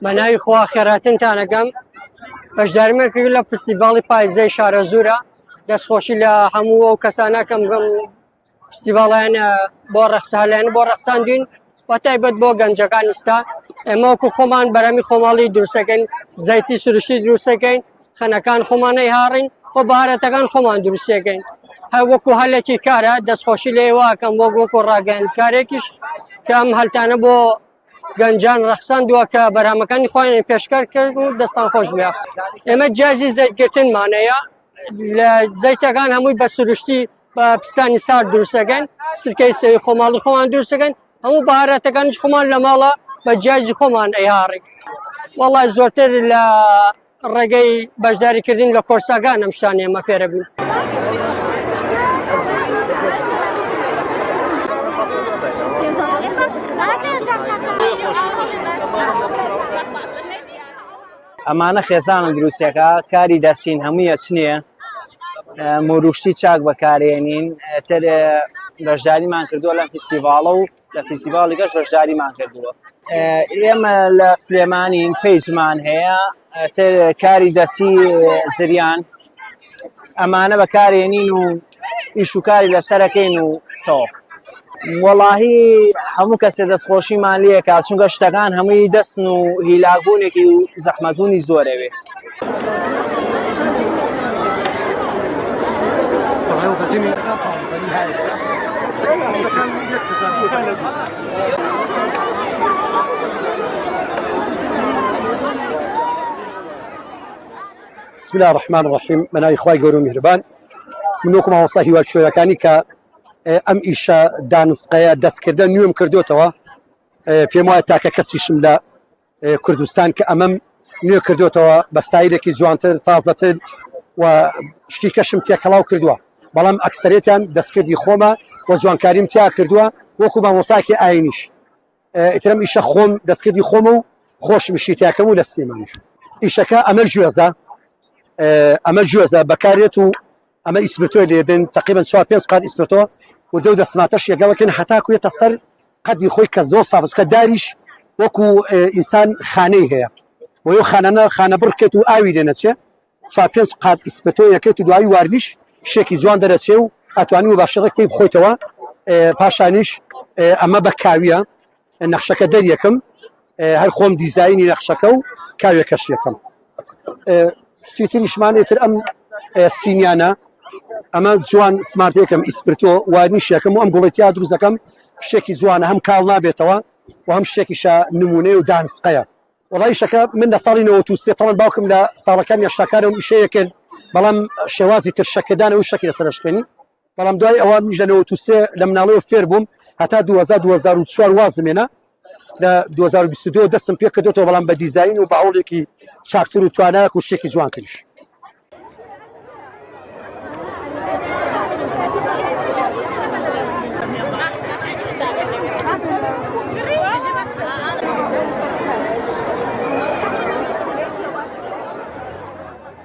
بەناوی خوا خێراتنتانەکەم بەشداریمە کرد لە فستیڤاڵی پایزەی شارە زورە دەستخۆشی لە هەموو ئەو کەسانەکەم فستیڤاڵیان بۆ ڕەخسالیان بۆ ڕەخساندوین و تایبەت بۆ گەنجەکان ئێستا ئێمە وەکو خۆمان بەرەمی خۆماڵی دروستەکەین زەیتی سروشتی دروستەکەین خەنەکان خۆمانەی هاڕین بۆ بەهارەتەکان خۆمان دروستەکەین هەر وەکو هەلێکی کارە دەستخۆشی لێ واکەم بۆ وەکو ڕاگەیان کارێکیش کە ئەم هەلتانە بۆ گەنجان ڕەخساندووە کە بەرهەمەکانی خۆیان پێشکەر کرد و دەستان خۆش بێ ئێمە جیازی زەیتگرتنمانەیە لە زەیتەکان هەمووی بە سروشتی بە پستانی سارد دروستەکەن سرکەی سەوی خۆماڵی خۆمان دروستەکەن هەموو بەهارەتەکانیش خۆمان لە ماڵە بە جیازی خۆمان ئەیهاڕی وەڵای زۆرتر لە ڕێگەی بەشداریکردن لە کۆرساگان ئەم شتانە ئێمە فێرە بووین. ئەمانە خێزانم دروستەکە کاری دەستین هەموویە چنیە مۆروشتی چاک بەکارێنین تر بەشداریمان کردووە لە فستیڤاڵە و لە فستیڤاڵی گەشت بەشداریمان کردووە ئێمە لە سلێمانین پێیجمان هەیە تر کاری دەستی زریان ئەمانە بەکارێنین و ئیش و کاری لەسەرەکەین و تۆ وەڵاهی هەموو کەسێ دەستخۆشیمان لێکا چونکە شتەکان هەمووی دەستن و هیلاگوونێکی و زەحمەتبوونی زۆرەوێ. بسم الله الرحمن الرحيم مناوی خوای گەورە و میهرەبان من وەکو مامۆستا هیوادشۆرەکانی کە ئەم ئیشە دانسقەیە دەستکردن نوێم کردوتەوە پێم وایە تاکە کەسیشم لە کوردستان کە ئەمەم نوێ کردوتەوە بە ستایلێکی جوانتر تازەتر و شتی کەشم تێکەڵاو کردووە بەڵام ئەکسەرێتیان دەستکردی خۆمە و جوانکاریم تیا کردووە وەکو مامۆستاکی ئاینیش ئیترم ئیشە خۆم دەستکردی خۆمە و خۆشمیشی تاکەم و لە سلێمانیش ئیشەکە ئەمە گوێزە بەکارێت و ئەمە ئیسپرتۆی لێدن تقریبا 4-5 قات ئیسپرتۆ و دەو دەسماتەش یەکەوەکەن هەتاکوێتە سەر قەدی خۆی کە زۆر سافچکە داریش وەکو ئینسان خانەی هەیە و یو خانە بڕکێت و ئاوی لێنەچێ 4-5 قات ئیسپرتۆ یەکێت و دوایی واردیش شێکی جوان دەرەچێ و ئەتوانی و باشەڕێک پێی بخۆیتەوە پاشانیش ئەمە بە کاویە نەخشەکە دەریەکەم هەر خۆم دیزاینی نەخشەکە و کاوێکەش یەکەم شتیتریشمان ئێتر ئەم سینیانە ئەمە جوان سمارتێکم ئیسپرتۆ واردنیشەکەم و ئەم گوڵێتیا دروستەکەم شتێکی جوانە هەم کاڵ نابێتەوە و هەم شتێکیشە نمونەی و دانسقەیە وەڵی شەکە من لە ساڵی 93 تەڵەن باوکم لە ساڵەکانی هەشتاکانەوە ئیشەیە کرد بەڵام شێوازی تر شەکەدانەوە شەکی لەسەر شکێنی بەڵام دوای ئەوە میش لە 93 لە مناڵەوە فێر بووم هەتا 2004 وازمێنە لە 2022 دەستم پێ کردوتەوە بەڵام بە دیزاین و بە هەوڵێکی چاکتر و توانایەک و شتێکی جوانتریش